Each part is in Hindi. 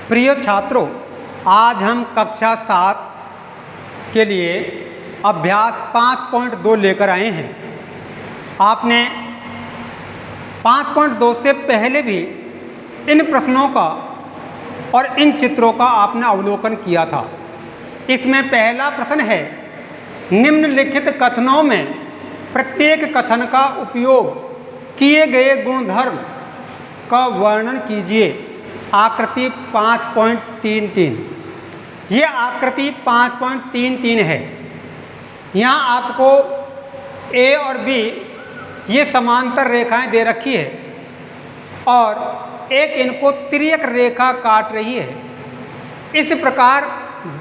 प्रिय छात्रों, आज हम कक्षा 7 के लिए अभ्यास 5.2 लेकर आए हैं। आपने 5.2 से पहले भी इन प्रश्नों का और इन चित्रों का आपने अवलोकन किया था। इसमें पहला प्रश्न है, निम्नलिखित कथनों में प्रत्येक कथन का उपयोग किए गए गुणधर्म का वर्णन कीजिए। आकृति 5.33। ये आकृति 5.33 है। यहाँ आपको ए और बी ये समांतर रेखाएं दे रखी है और एक इनको तिर्यक रेखा काट रही है। इस प्रकार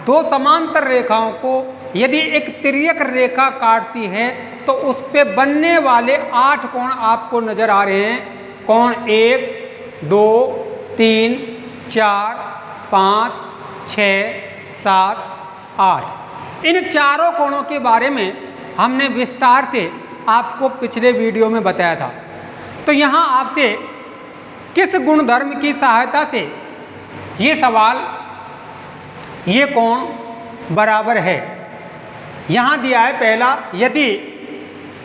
दो समांतर रेखाओं को यदि एक तिर्यक रेखा काटती है तो उस पे बनने वाले 8 कोण आपको नजर आ रहे हैं। कोण 1, 2, 3, 4, 5, 6, 7, 8। इन चारों कोणों के बारे में हमने विस्तार से आपको पिछले वीडियो में बताया था। तो यहाँ आपसे किस गुणधर्म की सहायता से ये सवाल, ये कोण बराबर है, यहाँ दिया है। पहला, यदि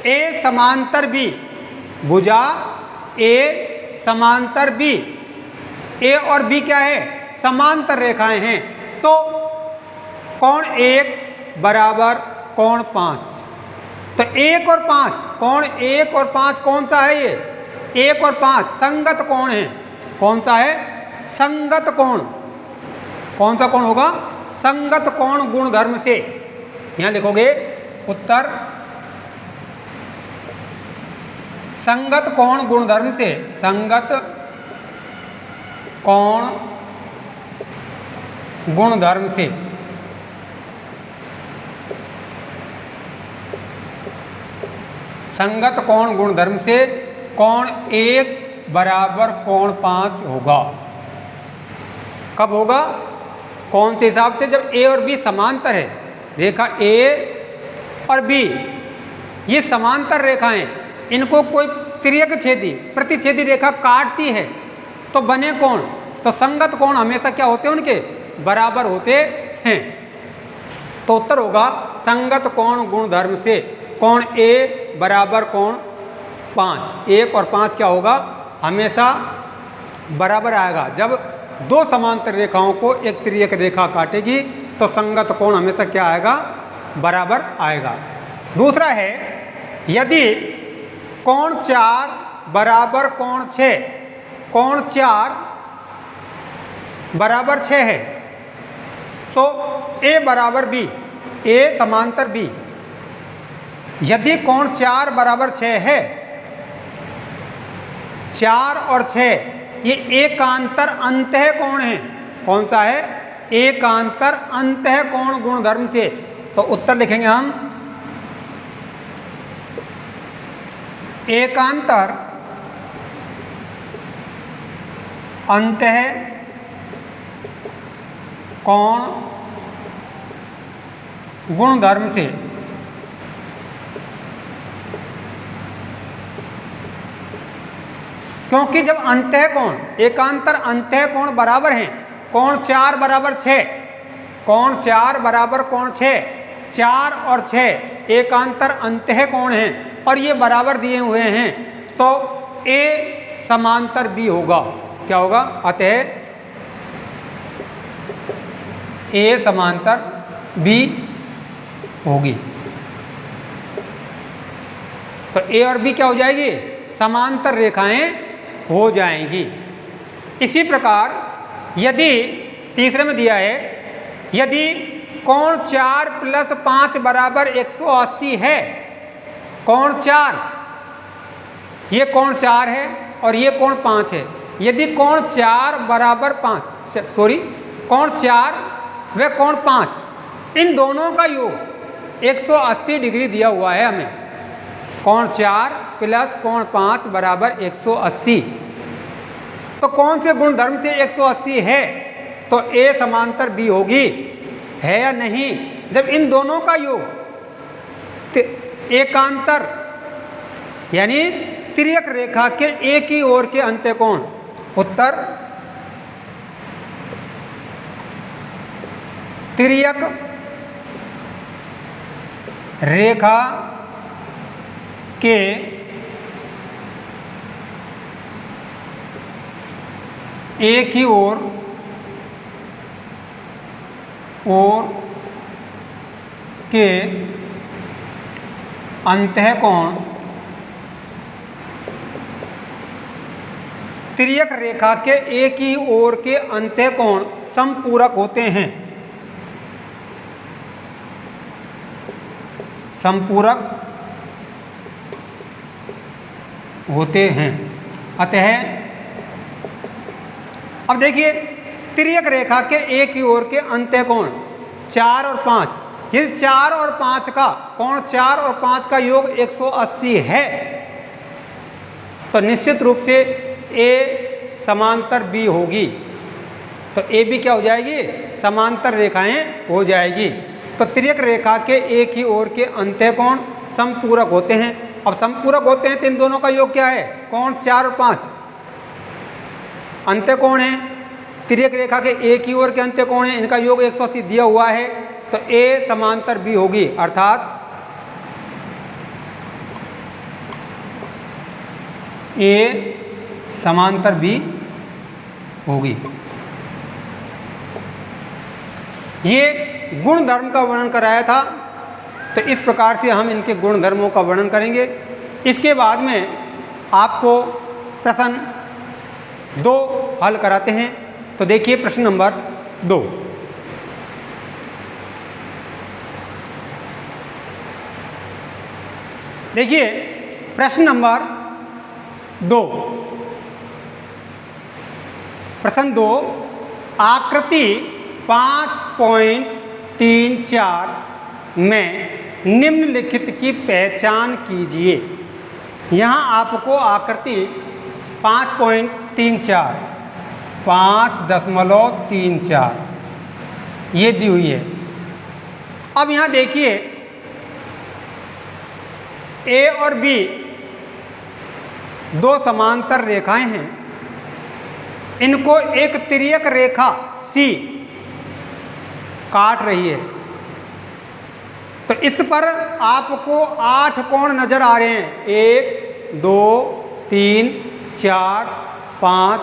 ए समांतर बी, भुजा ए समांतर बी, ए और बी क्या है, समांतर रेखाएं हैं, तो कोण 1 बराबर कोण 5। तो 1 और 5, कोण 1 और 5 कौन सा है? ये 1 और 5 संगत कोण है। कौन सा है? संगत कोण। कौन सा कोण होगा? संगत कोण गुणधर्म से। यहाँ लिखोगे उत्तर, संगत कोण गुणधर्म से। संगत कोण गुणधर्म से। संगत कोण गुणधर्म से कोण 1 बराबर कोण 5 होगा। कब होगा? कौन से हिसाब से? जब ए और बी समांतर है। रेखा ए और बी ये समांतर रेखाएं, इनको कोई तिर्यक छेदी प्रतिच्छेदी रेखा काटती है तो बने कोण, तो संगत कोण हमेशा क्या होते हैं? उनके बराबर होते हैं। तो उत्तर होगा संगत कोण गुणधर्म से कोण ए बराबर कोण 5। 1 और 5 क्या होगा? हमेशा बराबर आएगा। जब दो समांतर रेखाओं को एक तिर्यक रेखा काटेगी तो संगत कोण हमेशा क्या आएगा? बराबर आएगा। दूसरा है, यदि कोण 4 बराबर कोण 6, कोण 4 बराबर 6 है तो ए बराबर बी, ए समांतर बी। यदि कोण 4 बराबर 6 है, 4 और 6 ये एकांतर अंतः कोण है। कौन सा है? एकांतर अंतः कोण गुणधर्म से। तो उत्तर लिखेंगे हम एकांतर अंतः कोण गुणधर्म से। क्योंकि जब अंतः कोण, एकांतर अंतः कोण बराबर हैं, कोण 4 बराबर 6, कोण 4 बराबर कोण 6, 4 और 6 एकांतर अंतः कोण हैं और ये बराबर दिए हुए हैं, तो ए समांतर बी होगा। क्या होगा? अतः ए समांतर बी होगी। तो ए और बी क्या हो जाएगी? समांतर रेखाएं हो जाएंगी। इसी प्रकार यदि तीसरे में दिया है, यदि कोण 4 + 5 बराबर 180 है, कोण 4, ये कोण 4 है और ये कोण 5 है। यदि कोण 4 बराबर 5, सॉरी कोण 4 व कोण 5, इन दोनों का योग 180 डिग्री दिया हुआ है हमें। कोण 4 + कोण 5 बराबर 180। तो कौन से गुणधर्म से 180 है? तो ए समांतर बी होगी। है या नहीं? जब इन दोनों का योग एकांतर यानी तिर्यक रेखा के एक ही ओर के अंत्य कोण। उत्तर तिर्यक रेखा के एक ही ओर के अंतःकोण तिर्यक रेखा के एक ही ओर के अंतःकोण समपूरक होते हैं। समपूरक होते हैं। अतः अब देखिए, तिर्यक रेखा के एक ही ओर के अंतःकोण 4 और 5, यदि 4 और 5 का कोण 4 और 5 का योग 180 है तो निश्चित रूप से ए समांतर बी होगी। तो ए बी क्या हो जाएगी? समांतर रेखाएं हो जाएगी। तो तिर्यक रेखा के एक ही ओर के अंतःकोण समपूरक होते हैं। अब समपूरक होते हैं तो इन दोनों का योग क्या है? कोण 4 और 5 अंतःकोण है। तिर्यक रेखा के एक ही ओर के अंतःकोण है, इनका योग 180 दिया हुआ है। तो ए समांतर बी होगी, अर्थात ए समांतर बी होगी। ये गुण धर्म का वर्णन कराया था, तो इस प्रकार से हम इनके गुण धर्मों का वर्णन करेंगे। इसके बाद में आपको प्रश्न 2 हल कराते हैं। तो देखिए प्रश्न नंबर 2। देखिए प्रश्न नंबर 2। प्रश्न 2, आकृति 5.34 में निम्नलिखित की पहचान कीजिए। यहाँ आपको आकृति 5.34 ये दी हुई है। अब यहाँ देखिए, ए और बी दो समांतर रेखाएं हैं। इनको एक तिर्यक रेखा सी काट रही है। तो इस पर आपको 8 कोण नजर आ रहे हैं। 1 2 3 4 5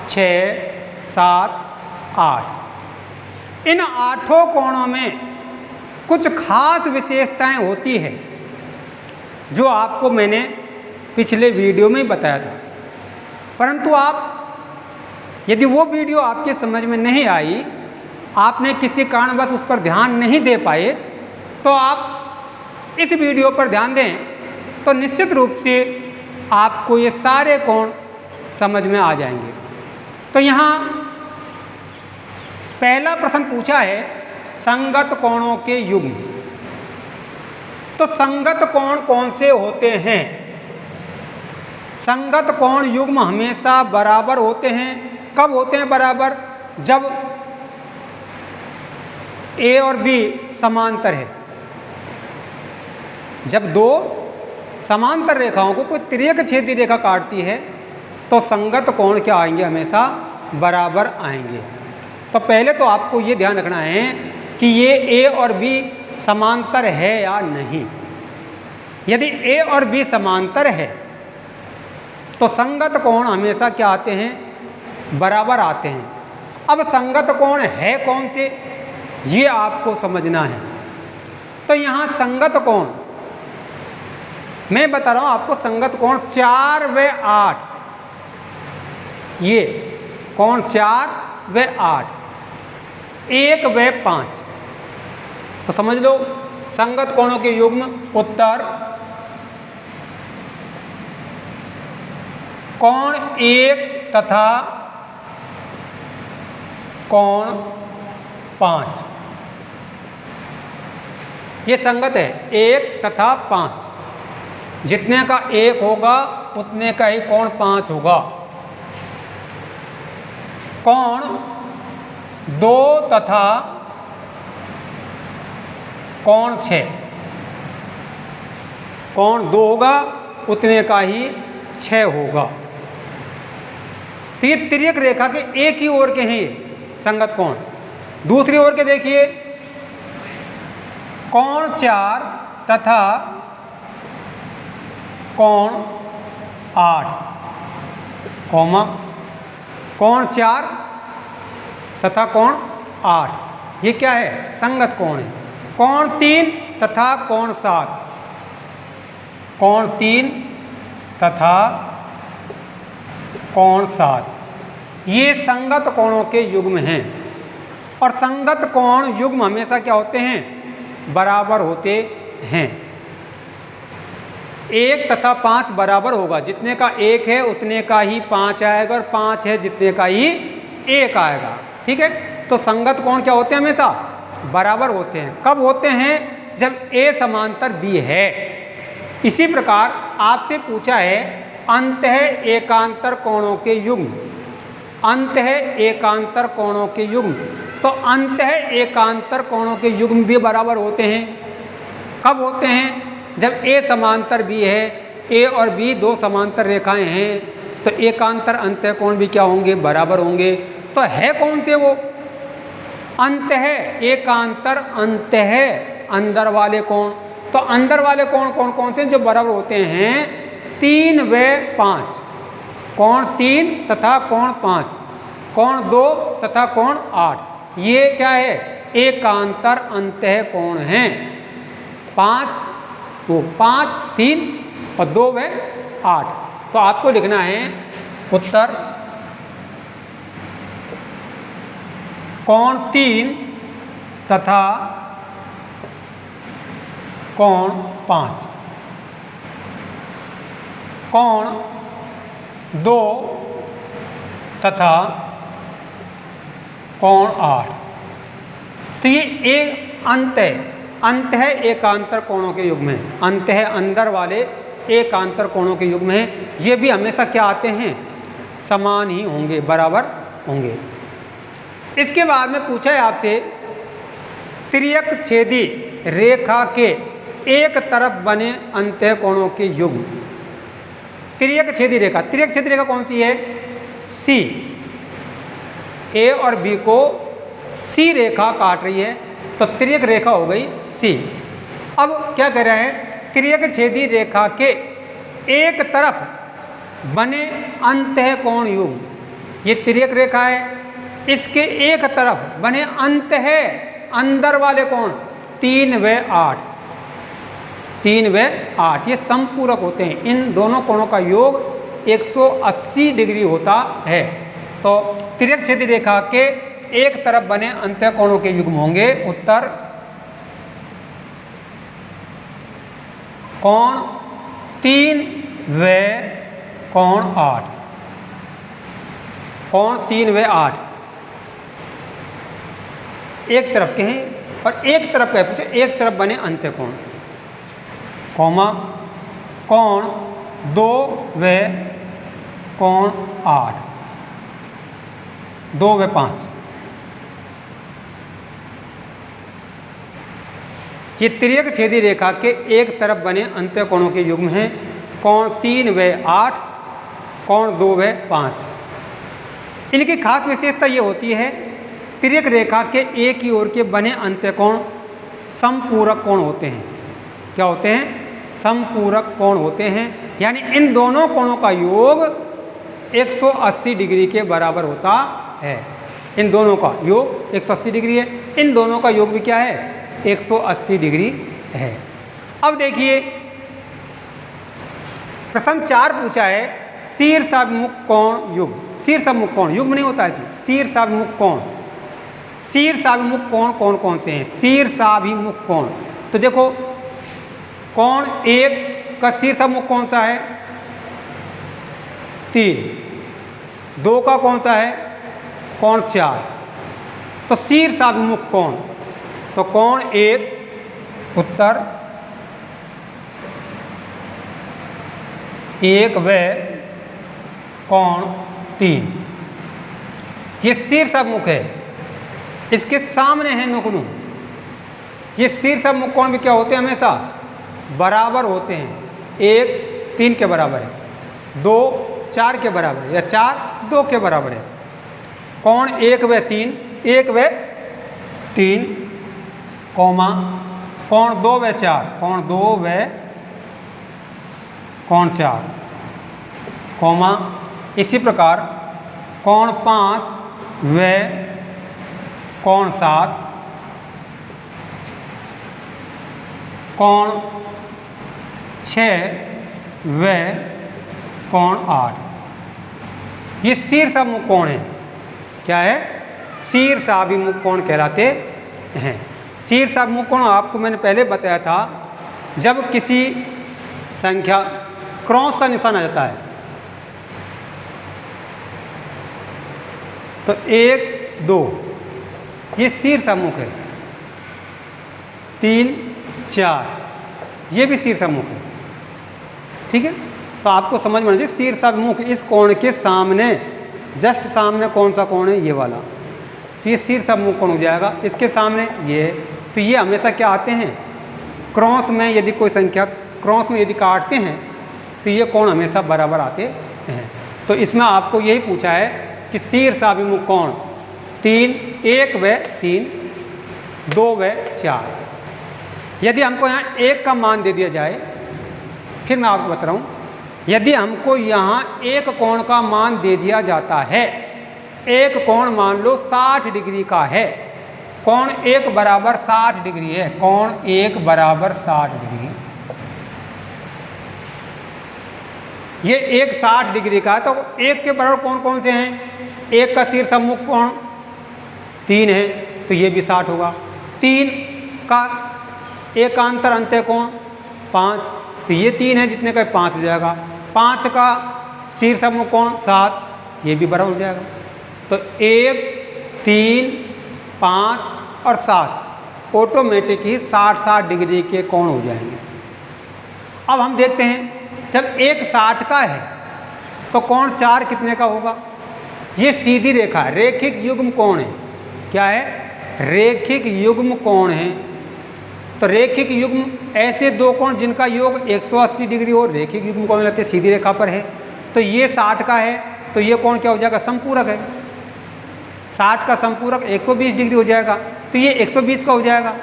6 7 8। इन 8 कोणों में कुछ खास विशेषताएं होती है जो आपको मैंने पिछले वीडियो में बताया था। परंतु आप यदि वो वीडियो आपके समझ में नहीं आई, आपने किसी कारणवश उस पर ध्यान नहीं दे पाए, तो आप इस वीडियो पर ध्यान दें तो निश्चित रूप से आपको ये सारे कोण समझ में आ जाएंगे। तो यहाँ पहला प्रश्न पूछा है संगत कोणों के युग्म। तो संगत कोण कौन से होते हैं? संगत कोण युग्म हमेशा बराबर होते हैं। कब होते हैं बराबर? जब ए और बी समांतर है। जब दो समांतर रेखाओं को कोई तिर्यक छेदी रेखा काटती है तो संगत कोण क्या आएंगे? हमेशा बराबर आएंगे। तो पहले तो आपको ये ध्यान रखना है कि ये ए और बी समांतर है या नहीं। यदि ए और बी समांतर है तो संगत कोण हमेशा क्या आते हैं? बराबर आते हैं। अब संगत कोण है कौन से, ये आपको समझना है। तो यहाँ संगत कोण मैं बता रहा हूँ आपको। संगत कोण 4 व 8, ये कोण 4 व 8, 1 व 5। तो समझ लो संगत कोणों के युग्म उत्तर कोण 1 तथा कोण 5। ये संगत है 1 तथा 5। जितने का 1 होगा उतने का ही कोण 5 होगा। कोण 2 तथा कोण 6, कोण 2 होगा उतने का ही 6 होगा। तो ये तिर्यक रेखा के एक ही ओर के हैं ये संगत कोण। दूसरी ओर के देखिए कोण 4 तथा कोण 8, कॉमा कोण 4 तथा कोण 8, ये क्या है? संगत कोण है। कोण 3 तथा कोण 7, कोण 3 तथा कोण 7, ये संगत कोणों के युग्म हैं। और संगत कोण युग्म हमेशा क्या होते हैं? बराबर होते हैं। 1 तथा 5 बराबर होगा, जितने का 1 है उतने का ही 5 आएगा, और 5 है जितने का ही 1 आएगा। ठीक है, तो संगत कोण क्या होते हैं? हमेशा बराबर होते हैं। कब होते हैं? जब A समांतर B है। इसी प्रकार आपसे पूछा है अंतः एकांतर कोणों के युग्म, अंतः एकांतर कोणों के युग्म, तो अंतः एकांतर कोणों के युग्म भी बराबर होते हैं। कब होते हैं? जब A समांतर B है, A और B दो समांतर रेखाएं हैं, तो एकांतर अंतः कोण भी क्या होंगे? बराबर होंगे। तो है कौन से वो? अंतः एकांतर अंतः अंदर वाले कोण। तो अंदर वाले कोण कौन कौन से जो बराबर होते हैं? 3 व 5, कोण 3 तथा कोण 5, कोण 2 तथा कोण 8, ये क्या है? एकांतर अंतः कोण हैं। 5, 3 और 2 व 8। तो आपको लिखना है उत्तर कोण 3 तथा कोण 5, कोण 2 तथा कोण 8। तो ये एक अंत है एकांतर कोणों के युग्म है। अंत है अंदर वाले एकांतर कोणों के युग्म है। ये भी हमेशा क्या आते हैं? समान ही होंगे, बराबर होंगे। इसके बाद में पूछा है आपसे तिर्यक छेदी रेखा के एक तरफ बने अंतः कोणों के युग्म। तिर्यक छेदी रेखा, तिर्यक छेदी रेखा कौन सी है? सी। ए और बी को सी रेखा काट रही है, तो तिर्यक रेखा हो गई सी। अब क्या कह रहे हैं? तिर्यक छेदी रेखा के एक तरफ बने अंतः कोण युग्म। ये तिर्यक रेखा है, इसके एक तरफ बने अंतः अंदर वाले कोण 3 व 8, 3 व 8, ये समपूरक होते हैं। इन दोनों कोणों का योग 180 डिग्री होता है। तो तिर्यक छेदी रेखा के एक तरफ बने अंतः कोणों के युग्म होंगे। उत्तर कोण 3 व कोण 8, कोण 3 व 8 एक तरफ के हैं, और एक तरफ का पूछे एक तरफ बने अंत्य कोण, कौमा कोण 2 व कोण 8, 2 व 5। ये तिर्यक छेदी रेखा के एक तरफ बने अंत्य कोणों के युग्म हैं। कोण 3 व 8, कोण 2 व 5। इनकी खास विशेषता ये होती है, तिर्यक रेखा के एक ही ओर के बने अंत्य कोण समपूरक कोण होते हैं। क्या होते हैं? समपूरक कोण होते हैं। यानी इन दोनों कोणों का योग 180 डिग्री के बराबर होता है। इन दोनों का योग 180 डिग्री है। इन दोनों का योग भी क्या है? 180 डिग्री है। अब देखिए प्रश्न 4 पूछा है शीर्षाभिमुख कोण युग्म। शीर्षाभिमुख कोण युग्म नहीं होता इसमें, शीर्षाभिमुख कोण। शीर्षाभिमुख कोण कौन कौन से हैं? शीर्षाभिमुख कोण, तो देखो कोण 1 का शीर्षाभिमुख कौन सा है? 3। 2 का कौन सा है? कोण 4। तो शीर्षाभिमुख कोण, तो कोण 1 उत्तर 1 व कोण 3, ये शीर्षाभिमुख है। इसके सामने है नुकनू। ये शीर्षाभिमुख कोण भी क्या होते हैं? हमेशा बराबर होते हैं। 1 3 के बराबर है, 2 4 के बराबर है, या 4 2 के बराबर है। कोण 1 व 3, 1 व 3 कौमा कोण 2 व 4, कोण 2 व कोण 4, कॉमा इसी प्रकार कोण 5 व कोण 7, कोण 6 व कोण 8। ये शीर्षाभिमुख कोण है। क्या है? शीर्षाभिमुख कोण कहलाते हैं। शीर्षाभिमुख कोण आपको मैंने पहले बताया था, जब किसी संख्या क्रॉस का निशान आ जाता है तो 1 2 ये शीर्षाभिमुख है, 3 4 ये भी शीर्षाभिमुख है। ठीक है, तो आपको समझ में आना चाहिए शीर्षाभिमुख इस कोण के सामने, जस्ट सामने कौन सा कोण है? ये वाला, तो ये शीर्षाभिमुख कोण हो जाएगा। इसके सामने ये, तो ये हमेशा क्या आते हैं? क्रॉस में यदि कोई संख्या क्रॉस में यदि काटते हैं तो ये कोण हमेशा बराबर आते हैं। तो इसमें आपको यही पूछा है कि शीर्षाभिमुख कोण 3, 1 व 3, 2 व 4। यदि हमको यहाँ 1 का मान दे दिया जाए, फिर मैं आपको बता रहा हूँ, यदि हमको यहाँ एक कोण का मान दे दिया जाता है, एक कोण मान लो 60 डिग्री का है, कोण 1 बराबर 60 डिग्री है, कोण 1 बराबर 60 डिग्री, ये 1 60 डिग्री का है, तो 1 के बराबर कौन कौन से हैं? 1 का शीर्षाभिमुख कोण 3 है, तो ये भी 60 होगा। 3 का एकांतर अंत्य कोण 5, तो ये 3 है, जितने का 5 हो जाएगा। 5 का शीर्षाभिमुख कोण 7, ये भी बराबर हो जाएगा। तो 1 3 5 और 7 ऑटोमेटिक ही 60 डिग्री के कोण हो जाएंगे। अब हम देखते हैं, जब 1 60 का है तो कोण 4 कितने का होगा? ये सीधी रेखा है, रेखिक युग्म कोण है। क्या है? रेखिक युग्म कोण है। तो रेखिक युग्म ऐसे दो कोण जिनका योग 180 डिग्री हो, रेखिक युग्म कोण लगते हैं, सीधी रेखा पर है। तो ये 60 का है, तो ये कोण क्या हो जाएगा? समपूरक है। 60 का समपूरक 120 डिग्री हो जाएगा, तो ये 120 का हो जाएगा।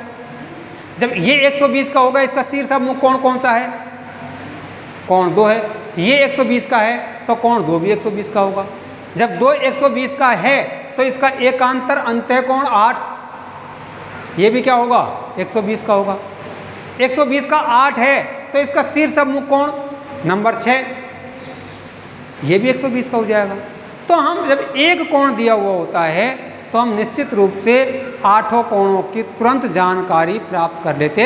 जब ये 120 का होगा, इसका शीर्षाभिमुख कोण कौन सा है? कोण 2 है। तो ये 120 का है, तो कोण 2 भी 120 का होगा। जब 2 120 का है, तो इसका एकांतर अंत्य कोण 8, ये भी क्या होगा? 120 का होगा। 120 का 8 है, तो इसका शीर्षाभिमुख कोण नंबर 6, ये भी 120 का हो जाएगा। तो हम जब एक कोण दिया हुआ होता है, तो हम निश्चित रूप से 8 कोणों की तुरंत जानकारी प्राप्त कर लेते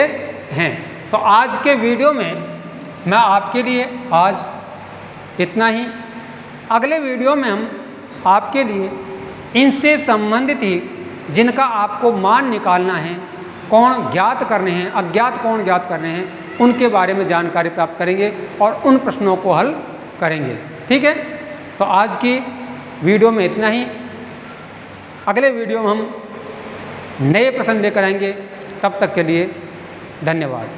हैं। तो आज के वीडियो में मैं आपके लिए आज इतना ही। अगले वीडियो में हम आपके लिए इनसे संबंधित ही जिनका आपको मान निकालना है, कोण ज्ञात करने हैं, अज्ञात कोण ज्ञात करने हैं, उनके बारे में जानकारी प्राप्त करेंगे और उन प्रश्नों को हल करेंगे। ठीक है, तो आज की वीडियो में इतना ही। अगले वीडियो में हम नए प्रश्न लेकर आएंगे। तब तक के लिए धन्यवाद।